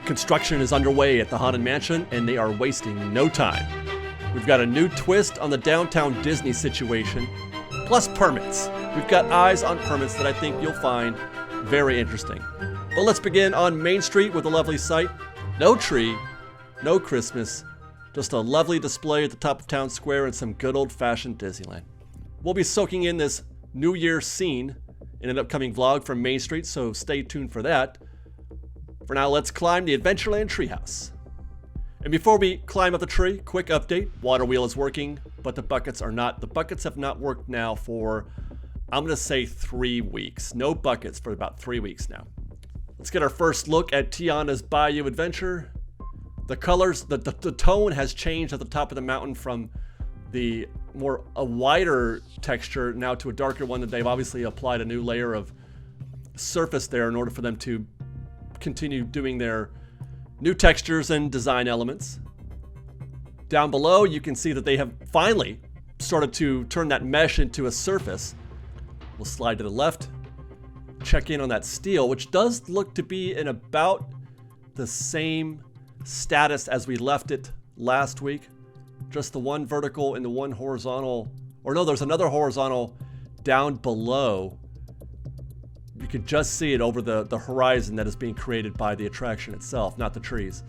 Construction is underway at the Haunted Mansion, and they are wasting no time. We've got a new twist on the downtown Disney situation, plus permits. We've got eyes on permits that I think you'll find very interesting. But let's begin on Main Street with a lovely sight. No tree, no Christmas, just a lovely display at the top of Town Square and some good old-fashioned Disneyland. We'll be soaking in this New Year's scene in an upcoming vlog from Main Street, so stay tuned for that. For now, let's climb the Adventureland treehouse. And before we climb up the tree, quick update. Water wheel is working, but the buckets are not. The buckets have not worked now for, I'm going to say 3 weeks. No buckets for about 3 weeks now. Let's get our first look at Tiana's Bayou Adventure. The colors, the tone has changed at the top of the mountain from a wider texture now to a darker one. That they've obviously applied a new layer of surface there in order for them to continue doing their new textures and design elements. Down below, you can see that they have finally started to turn that mesh into a surface. We'll slide to the left, check in on that steel, which does look to be in about the same status as we left it last week. Just the one vertical and the one horizontal, or no, there's another horizontal down below. You can just see it over the horizon that is being created by the attraction itself, not the trees.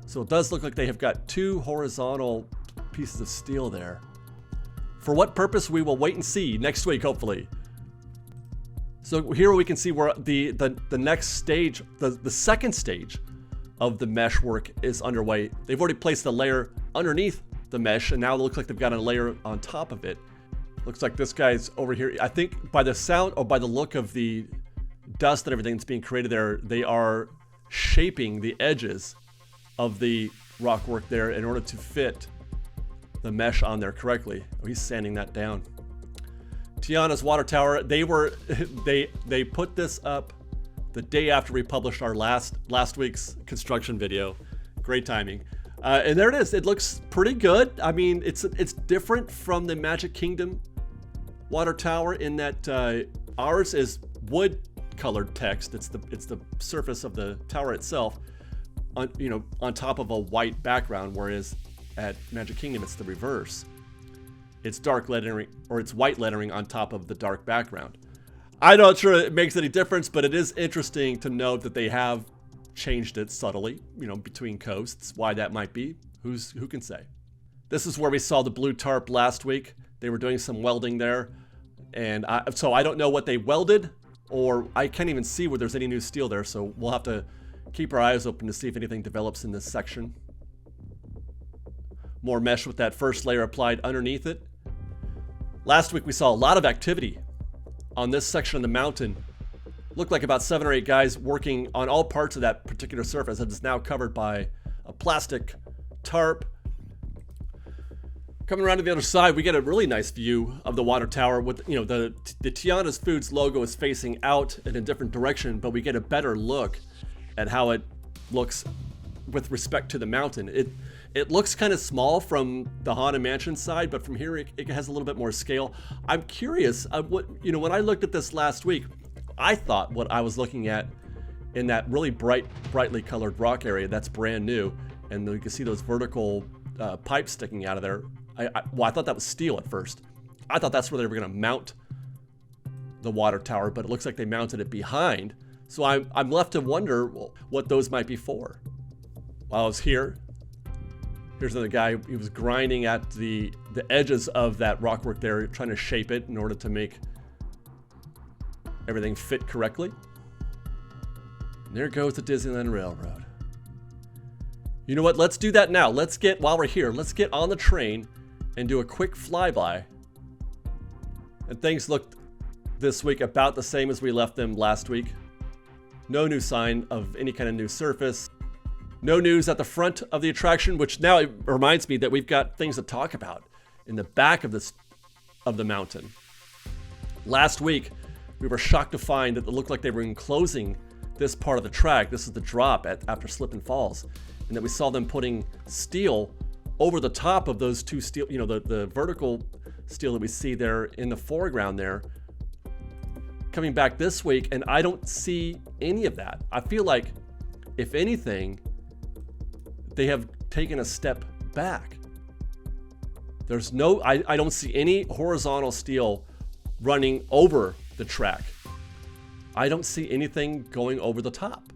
So it does look like they have got two horizontal pieces of steel there. For what purpose, we will wait and see next week, hopefully. So here we can see where the next stage, the second stage of the mesh work is underway. They've already placed a layer underneath the mesh, and now it looks like they've got a layer on top of it. Looks like this guy's over here. I think by the sound or by the look of the dust and everything that's being created there, they are shaping the edges of the rock work there in order to fit the mesh on there correctly. Oh, he's sanding that down. Tiana's water tower, they put this up the day after we published our last week's construction video. Great timing. And there it is. It looks pretty good. I mean, it's different from the Magic Kingdom water tower in that ours is wood colored text. It's the surface of the tower itself on top of a white background, whereas at Magic Kingdom it's the reverse. It's dark lettering, or it's white lettering on top of the dark background. I'm not sure it makes any difference, but it is interesting to note that they have changed it subtly, between coasts. Why that might be, who can say? This is where we saw the blue tarp last week. They were doing some welding there, and so I don't know what they welded, or I can't even see where there's any new steel there, so we'll have to keep our eyes open to see if anything develops in this section. More mesh with that first layer applied underneath it. Last week we saw a lot of activity on this section of the mountain. Looked like about 7 or 8 guys working on all parts of that particular surface that is now covered by a plastic tarp. Coming around to the other side, we get a really nice view of the water tower with, the Tiana's Foods logo is facing out in a different direction, but we get a better look at how it looks with respect to the mountain. It looks kind of small from the Haunted Mansion side, but from here it has a little bit more scale. I'm curious, when I looked at this last week, I thought what I was looking at in that really brightly colored rock area, that's brand new, and you can see those vertical pipes sticking out of there. I thought that was steel at first. I thought that's where they were going to mount the water tower, but it looks like they mounted it behind. So I'm left to wonder what those might be for. While I was here, here's another guy. He was grinding at the edges of that rockwork there, trying to shape it in order to make everything fit correctly. And there goes the Disneyland Railroad. You know what? Let's do that now. While we're here, let's get on the train and do a quick flyby. And things looked this week about the same as we left them last week. No new sign of any kind of new surface. No news at the front of the attraction, which now it reminds me that we've got things to talk about in the back of the mountain. Last week, we were shocked to find that it looked like they were enclosing this part of the track. This is the drop after Slippin' Falls, and that we saw them putting steel over the top of those two steel, the vertical steel that we see there in the foreground there. Coming back this week, and I don't see any of that. I feel like, if anything, they have taken a step back. There's no, I don't see any horizontal steel running over the track. I don't see anything going over the top.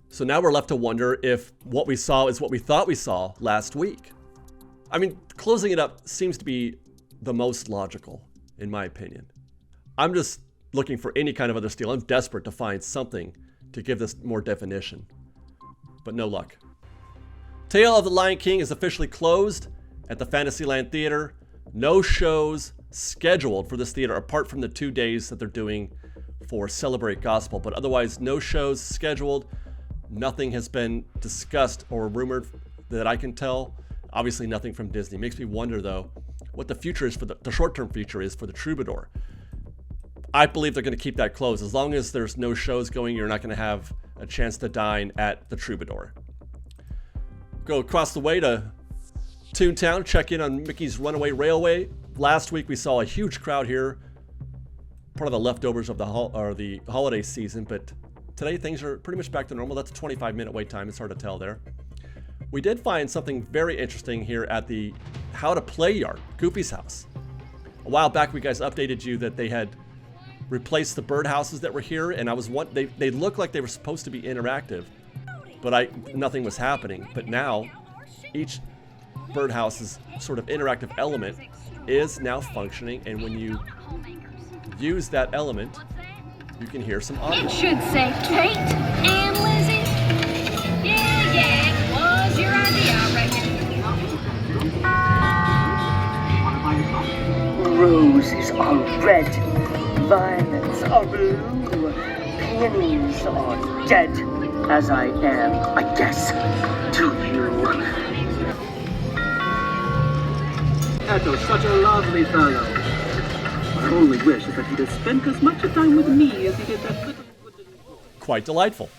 So now we're left to wonder if what we saw is what we thought we saw last week. I mean, closing it up seems to be the most logical, in my opinion. I'm just looking for any kind of other steel. I'm desperate to find something to give this more definition, but no luck. Tale of the Lion King is officially closed at the Fantasyland Theater. No shows scheduled for this theater apart from the 2 days that they're doing for Celebrate Gospel, but otherwise no shows scheduled. Nothing has been discussed or rumored that I can tell. Obviously nothing from Disney. Makes me wonder though what the future is for the short-term future is for the Troubadour. I believe they're going to keep that closed. As long as there's no shows going, you're not going to have a chance to dine at the Troubadour. Go across the way to Toontown, check in on Mickey's Runaway Railway. Last week we saw a huge crowd here, part of the leftovers of the holiday season, but today things are pretty much back to normal. That's a 25-minute wait time. It's hard to tell there. We did find something very interesting here at the How to Play Yard, Goofy's house. A while back, we guys updated you that they had replaced the birdhouses that were here, and they looked like they were supposed to be interactive, but nothing was happening. But now, each birdhouse's sort of interactive element is now functioning, and when you use that element, you can hear some audio. It should say Kate and Lizzie. Yeah, it was your idea, I reckon. Roses are red, violets are blue, peonies are dead, as I am, I guess, to you. Eto's such a lovely fellow. My only wish is that he'd have spent as much time with me as he did that little... Quite delightful.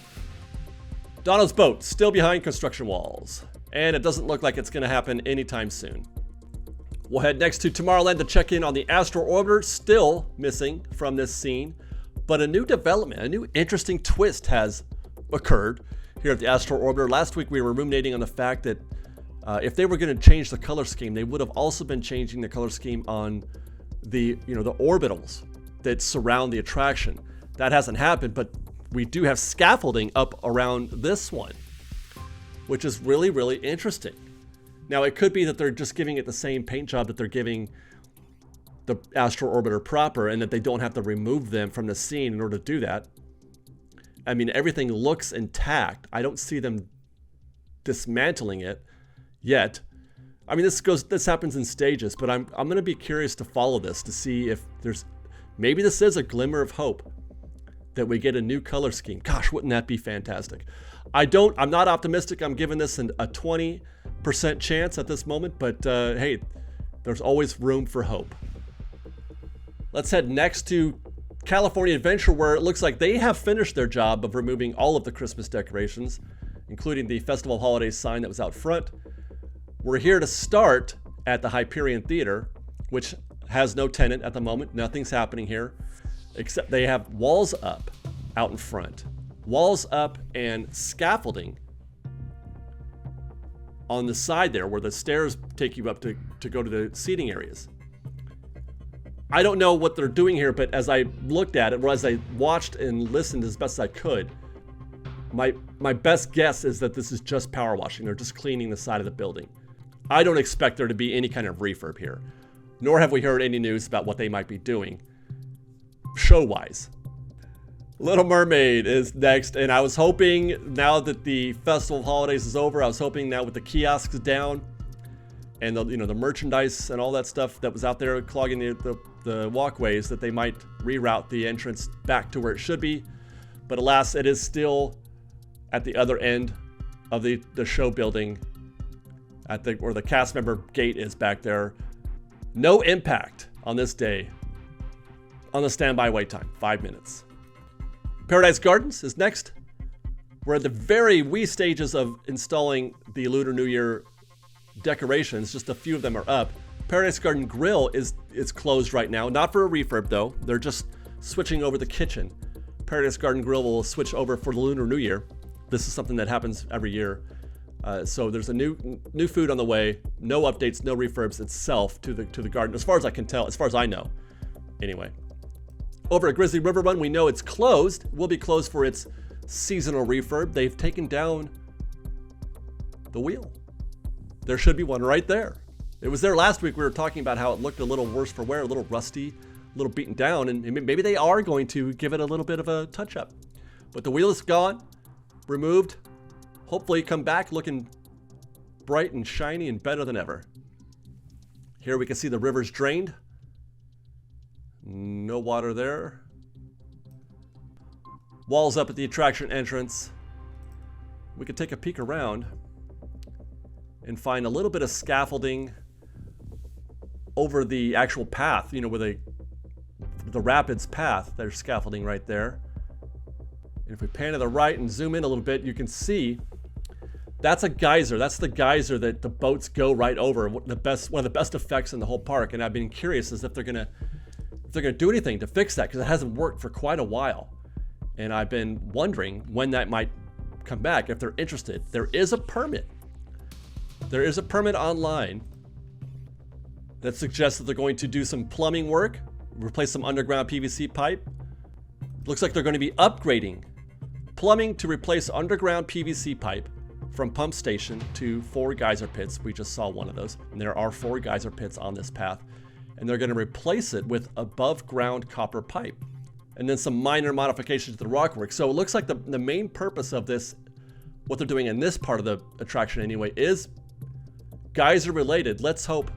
Donna's boat still behind construction walls, and it doesn't look like it's going to happen anytime soon. We'll head next to Tomorrowland to check in on the Astro Orbitor, still missing from this scene, but a new development, a new interesting twist has occurred here at the Astro Orbitor. Last week we were ruminating on the fact that if they were going to change the color scheme, they would have also been changing the color scheme on the orbitals that surround the attraction. That hasn't happened, but we do have scaffolding up around this one, which is really, really interesting. Now, it could be that they're just giving it the same paint job that they're giving the Astro Orbitor proper, and that they don't have to remove them from the scene in order to do that. I mean, everything looks intact. I don't see them dismantling it yet. I mean, this happens in stages, but I'm going to be curious to follow this to see if maybe this is a glimmer of hope that we get a new color scheme. Gosh, wouldn't that be fantastic? I'm not optimistic. I'm giving this a 20% chance at this moment, but hey, there's always room for hope. Let's head next to California Adventure, where it looks like they have finished their job of removing all of the Christmas decorations, including the Festival of Holidays sign that was out front. We're here to start at the Hyperion Theater, which has no tenant at the moment. Nothing's happening here, except they have walls up out in front. Walls up and scaffolding on the side there where the stairs take you up to go to the seating areas. I don't know what they're doing here, but as I looked at it, or as I watched and listened as best as I could, my best guess is that this is just power washing. They're just cleaning the side of the building. I don't expect there to be any kind of refurb here, nor have we heard any news about what they might be doing show-wise. Little Mermaid is next, and I was hoping now that the Festival of Holidays is over, I was hoping now with the kiosks down and the merchandise and all that stuff that was out there clogging the walkways, that they might reroute the entrance back to where it should be. But alas, it is still at the other end of the show building, where the cast member gate is back there. No impact on this day on the standby wait time, 5 minutes. Paradise Gardens is next. We're at the very wee stages of installing the Lunar New Year decorations. Just a few of them are up. Paradise Garden Grill is closed right now. Not for a refurb though. They're just switching over the kitchen. Paradise Garden Grill will switch over for the Lunar New Year. This is something that happens every year. So there's a new food on the way. No updates, no refurbs itself to the garden, as far as I can tell, as far as I know. Anyway, over at Grizzly River Run, we know it's closed. Will be closed for its seasonal refurb. They've taken down the wheel. There should be one right there. It was there last week. We were talking about how it looked a little worse for wear, a little rusty, a little beaten down, and maybe they are going to give it a little bit of a touch-up. But the wheel is gone, removed. Hopefully come back looking bright and shiny and better than ever. Here we can see the river's drained. No water there. Walls up at the attraction entrance. We could take a peek around and find a little bit of scaffolding over the actual path, you know, where the rapids path. There's scaffolding right there. And if we pan to the right and zoom in a little bit, you can see that's a geyser. That's the geyser that the boats go right over. One of the best effects in the whole park. And I've been curious as if they're gonna do anything to fix that, because it hasn't worked for quite a while. And I've been wondering when that might come back, if they're interested. There is a permit. There is a permit online that suggests that they're going to do some plumbing work, replace some underground PVC pipe. Looks like they're going to be upgrading plumbing to replace underground PVC pipe from pump station to 4 geyser pits. We just saw one of those, and there are 4 geyser pits on this path. And they're going to replace it with above ground copper pipe, and then some minor modifications to the rockwork. So it looks like the main purpose of this, what they're doing in this part of the attraction anyway, is geyser related. Let's hope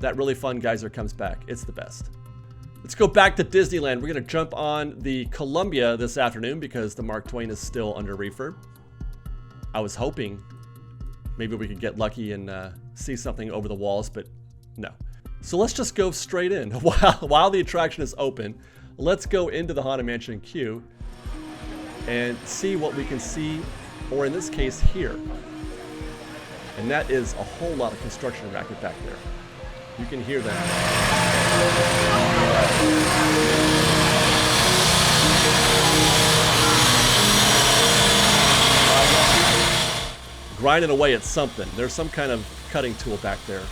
that really fun geyser comes back. It's the best. Let's go back to Disneyland. We're going to jump on the Columbia this afternoon because the Mark Twain is still under refurb. I was hoping maybe we could get lucky and see something over the walls, but no. So let's just go straight in. While the attraction is open, let's go into the Haunted Mansion queue and see what we can see, or in this case, hear. And that is a whole lot of construction racket back there. You can hear that. Grinding away at something. There's some kind of cutting tool back there.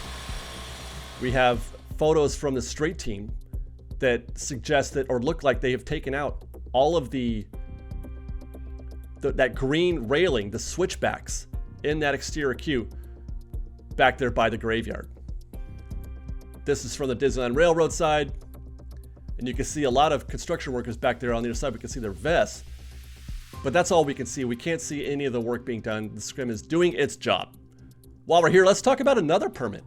We have photos from the street team that suggest that, or look like they have taken out all of that green railing, the switchbacks in that exterior queue back there by the graveyard. This is from the Disneyland Railroad side, and you can see a lot of construction workers back there on the other side. We can see their vests, but that's all we can see. We can't see any of the work being done. The scrim is doing its job. While we're here, let's talk about another permit.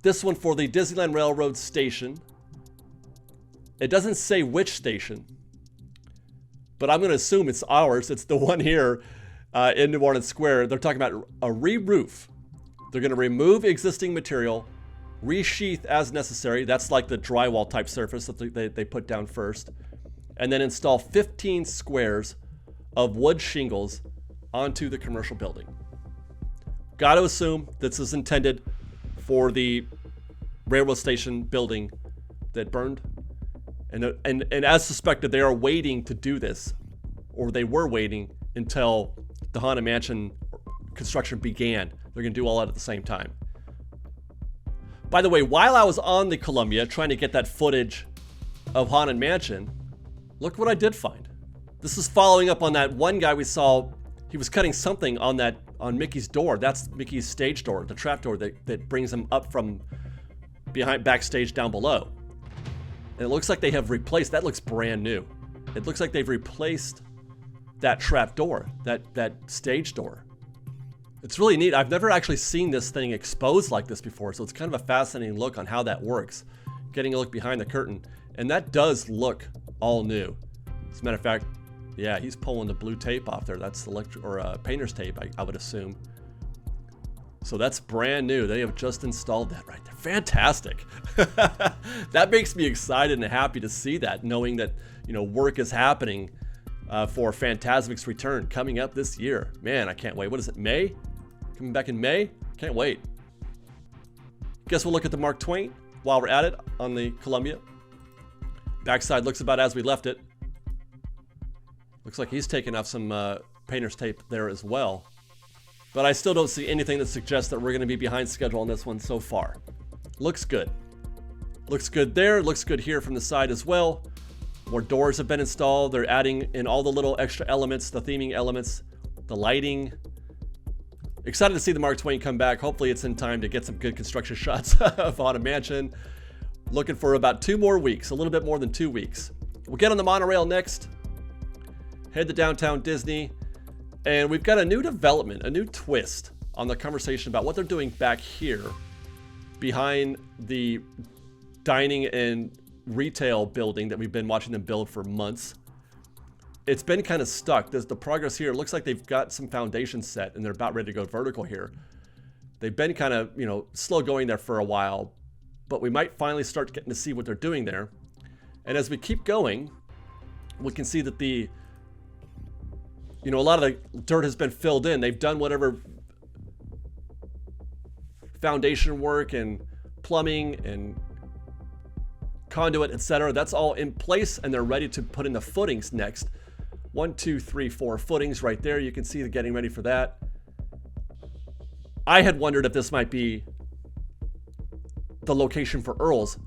This one for the Disneyland Railroad station. It doesn't say which station, but I'm going to assume it's ours. It's the one here in New Orleans Square. They're talking about a re-roof. They're going to remove existing material, resheath as necessary. That's like the drywall type surface that they put down first, and then install 15 squares of wood shingles onto the commercial building. Got to assume this is intended for the railroad station building that burned. And as suspected, they are waiting to do this, or they were waiting until the Haunted Mansion construction began. They're going to do all that at the same time. By the way, while I was on the Columbia trying to get that footage of Haunted Mansion, look what I did find. This is following up on that one guy we saw. He was cutting something on Mickey's door. That's Mickey's stage door, the trap door that brings him up from behind backstage down below. And it looks like they have replaced, that looks brand new. It looks like they've replaced that trap door, that stage door. It's really neat. I've never actually seen this thing exposed like this before, so it's kind of a fascinating look on how that works. Getting a look behind the curtain, and that does look all new. As a matter of fact, yeah, he's pulling the blue tape off there. That's painter's tape, I would assume. So that's brand new. They have just installed that right there. Fantastic. That makes me excited and happy to see that, knowing that, you know, work is happening for Fantasmic's return coming up this year. Man, I can't wait. What is it, May? Coming back in May? Can't wait. Guess we'll look at the Mark Twain while we're at it on the Columbia. Backside looks about as we left it. Looks like he's taking off some painter's tape there as well. But I still don't see anything that suggests that we're going to be behind schedule on this one so far. Looks good. Looks good there. Looks good here from the side as well. More doors have been installed. They're adding in all the little extra elements, the theming elements, the lighting. Excited to see the Mark Twain come back. Hopefully it's in time to get some good construction shots of Haunted Mansion. Looking for about 2 more weeks, a little bit more than 2 weeks. We'll get on the monorail next. Head to Downtown Disney. And we've got a new development, a new twist on the conversation about what they're doing back here behind the dining and retail building that we've been watching them build for months. It's been kind of stuck. There's the progress here. It looks like they've got some foundation set and they're about ready to go vertical here. They've been kind of, slow going there for a while, but we might finally start getting to see what they're doing there. And as we keep going, we can see that a lot of the dirt has been filled in. They've done whatever foundation work and plumbing and conduit, etc. That's all in place, and they're ready to put in the footings next. 1, 2, 3, 4 footings right there. You can see the getting ready for that. I had wondered if this might be the location for Earl's,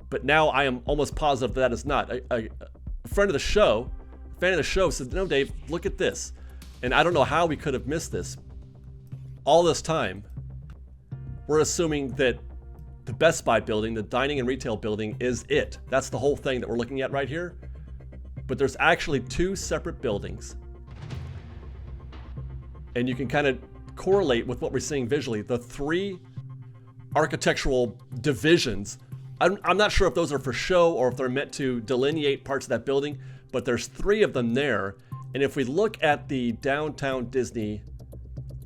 but now I am almost positive that is not. A friend of the show, fan of the show, said, "No, Dave, look at this." And I don't know how we could have missed this. All this time, we're assuming that the Best Buy building, the dining and retail building, is it. That's the whole thing that we're looking at right here. But there's actually 2 separate buildings. And you can kind of correlate with what we're seeing visually. The 3 architectural divisions, I'm not sure if those are for show or if they're meant to delineate parts of that building, but there's 3 of them there. And if we look at the Downtown Disney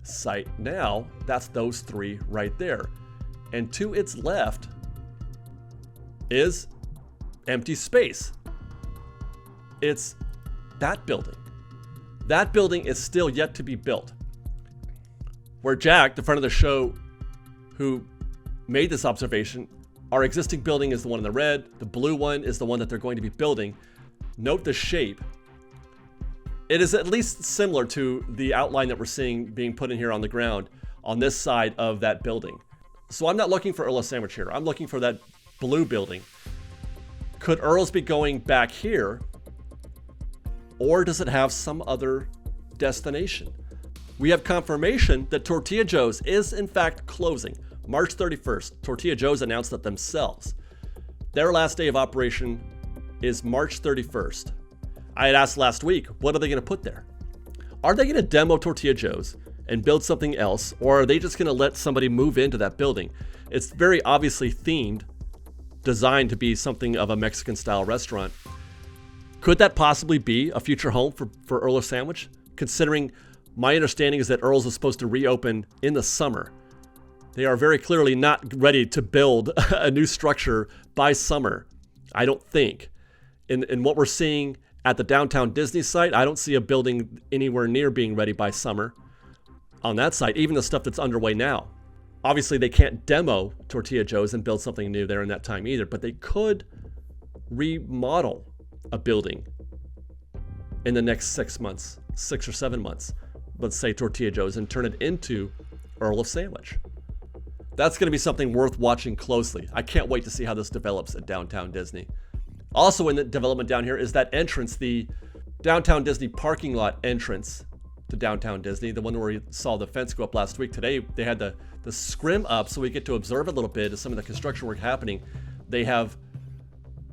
site now, that's those 3 right there. And to its left is empty space. It's that building. That building is still yet to be built. Where Jack, the friend of the show who made this observation, our existing building is the one in the red, the blue one is the one that they're going to be building. Note the shape. It is at least similar to the outline that we're seeing being put in here on the ground on this side of that building. So I'm not looking for Earl's Sandwich here. I'm looking for that blue building. Could Earl's be going back here? Or does it have some other destination? We have confirmation that Tortilla Joe's is in fact closing. March 31st, Tortilla Joe's announced that themselves. Their last day of operation is March 31st. I had asked last week, what are they going to put there? Are they going to demo Tortilla Joe's and build something else, or are they just going to let somebody move into that building? It's very obviously themed, designed to be something of a Mexican style restaurant. Could that possibly be a future home for Earl's Sandwich? Considering my understanding is that Earl's is supposed to reopen in the summer. They are very clearly not ready to build a new structure by summer, I don't think. In what we're seeing at the Downtown Disney site, I don't see a building anywhere near being ready by summer on that site, even the stuff that's underway now. Obviously, they can't demo Tortilla Joe's and build something new there in that time either, but they could remodel a building in the next 6 months, 6 or 7 months, let's say Tortilla Joe's, and turn it into Earl's Sandwich. That's going to be something worth watching closely. I can't wait to see how this develops at Downtown Disney. Also in the development down here is that entrance, the Downtown Disney parking lot entrance to Downtown Disney, the one where we saw the fence go up last week. Today, they had the scrim up so we get to observe a little bit of some of the construction work happening. They have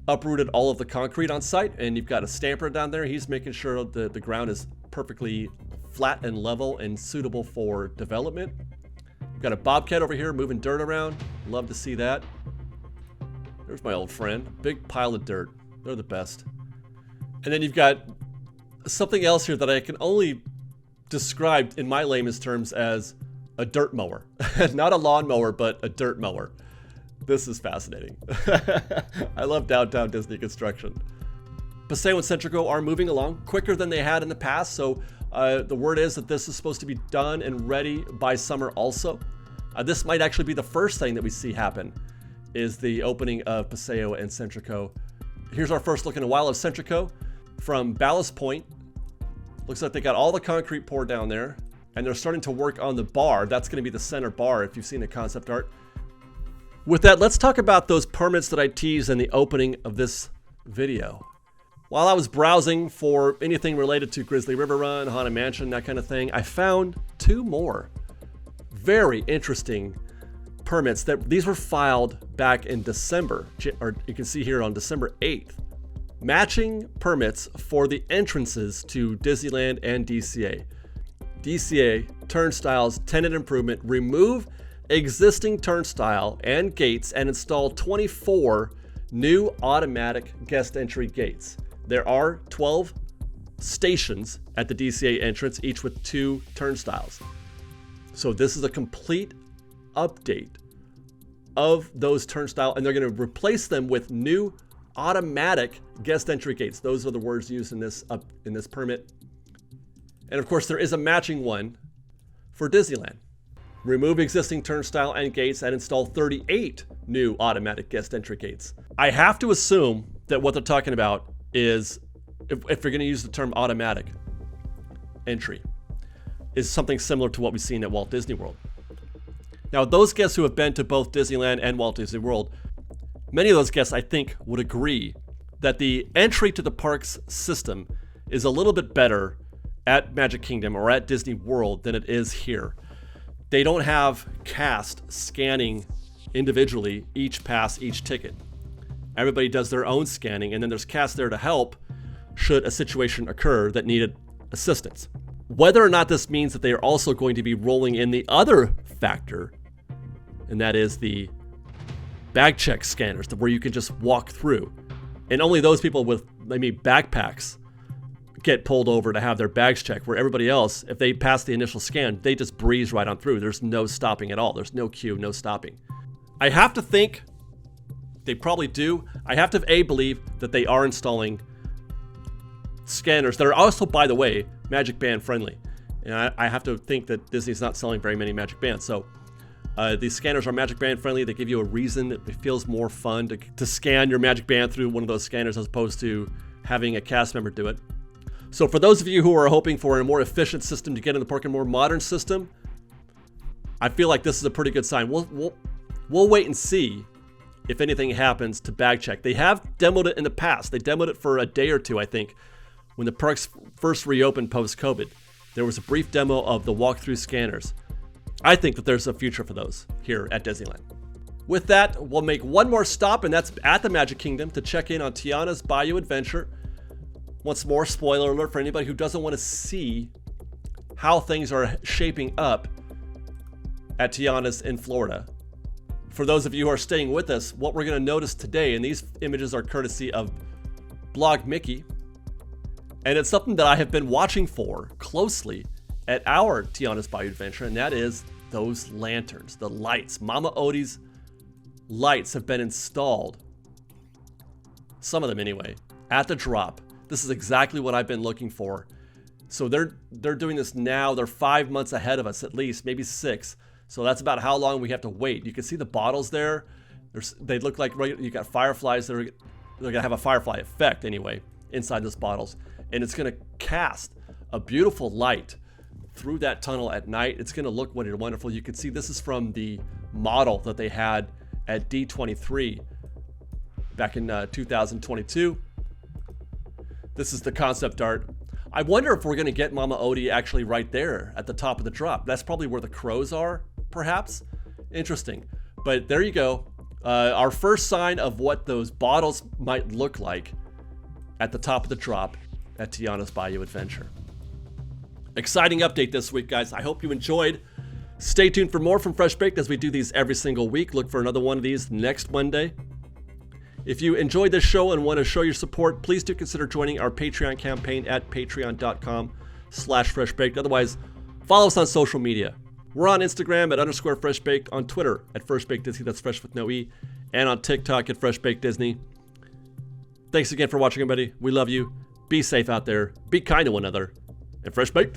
uprooted all of the concrete on site, and you've got a stamper down there. He's making sure the ground is perfectly flat and level and suitable for development. We've got a bobcat over here moving dirt around. Love to see that. There's my old friend. Big pile of dirt. They're the best. And then you've got something else here that I can only describe in my layman's terms as a dirt mower. Not a lawnmower, but a dirt mower. This is fascinating. I love Downtown Disney construction. Paseo and Centrico are moving along quicker than they had in the past, so the word is that this is supposed to be done and ready by summer also. This might actually be the first thing that we see happen, is the opening of Paseo and Centrico. Here's our first look in a while of Centrico from Ballast Point. Looks like they got all the concrete poured down there, and they're starting to work on the bar. That's going to be the center bar if you've seen the concept art. With that, let's talk about those permits that I teased in the opening of this video. While I was browsing for anything related to Grizzly River Run, Haunted Mansion, that kind of thing, I found 2 more very interesting permits. These were filed back in December, or you can see here on December 8th. Matching permits for the entrances to Disneyland and DCA. DCA, turnstiles, tenant improvement, remove existing turnstile and gates and install 24 new automatic guest entry gates. There are 12 stations at the DCA entrance, each with 2 turnstiles. So this is a complete update of those turnstile, and they're going to replace them with new automatic guest entry gates. Those are the words used in this permit. And of course, there is a matching one for Disneyland. Remove existing turnstile and gates and install 38 new automatic guest entry gates. I have to assume that what they're talking about is, if you're going to use the term automatic entry, is something similar to what we've seen at Walt Disney World. Now, those guests who have been to both Disneyland and Walt Disney World, many of those guests, I think, would agree that the entry to the parks system is a little bit better at Magic Kingdom or at Disney World than it is here. They don't have cast scanning individually each pass, each ticket. Everybody does their own scanning, and then there's cast there to help should a situation occur that needed assistance. Whether or not this means that they are also going to be rolling in the other factor, and that is the bag check scanners, where you can just walk through. And only those people with maybe backpacks get pulled over to have their bags checked, where everybody else, if they pass the initial scan, they just breeze right on through. There's no stopping at all. There's no queue, no stopping. I have to think they probably do. I have to believe that they are installing scanners that are also, by the way, Magic Band friendly. And I have to think that Disney's not selling very many Magic Bands. So these scanners are Magic Band friendly. They give you a reason that it feels more fun to scan your Magic Band through one of those scanners as opposed to having a cast member do it. So for those of you who are hoping for a more efficient system to get in the park, a more modern system, I feel like this is a pretty good sign. We'll wait and see if anything happens to bag check. They have demoed it in the past. They demoed it for a day or two, I think, when the parks first reopened post-COVID. There was a brief demo of the walk-through scanners. I think that there's a future for those here at Disneyland. With that, we'll make one more stop, and that's at the Magic Kingdom to check in on Tiana's Bayou Adventure. Once more, spoiler alert for anybody who doesn't want to see how things are shaping up at Tiana's in Florida. For those of you who are staying with us, what we're going to notice today, and these images are courtesy of Blog Mickey, and it's something that I have been watching for closely at our Tiana's Bayou Adventure, and that is those lanterns, the lights. Mama Odie's lights have been installed, some of them anyway, at the drop. This is exactly what I've been looking for. So they're doing this now. They're 5 months ahead of us, at least, maybe 6. So that's about how long we have to wait. You can see the bottles there. They look like you got fireflies. They're gonna have a firefly effect anyway inside those bottles, and it's gonna cast a beautiful light through that tunnel at night. It's gonna look wonderful. You can see this is from the model that they had at D23 back in 2022. This is the concept art. I wonder if we're gonna get Mama Odie actually right there at the top of the drop. That's probably where the crows are, perhaps. Interesting. But there you go. Our first sign of what those bottles might look like at the top of the drop at Tiana's Bayou Adventure. Exciting update this week, guys. I hope you enjoyed. Stay tuned for more from Fresh Baked as we do these every single week. Look for another one of these next Monday. If you enjoyed this show and want to show your support, please do consider joining our Patreon campaign at patreon.com/freshbaked. Otherwise, follow us on social media. We're on Instagram at _freshbaked, on Twitter at freshbakedisney, that's fresh with no E, and on TikTok at freshbakedisney. Thanks again for watching, everybody. We love you. Be safe out there. Be kind to one another. And Fresh Baked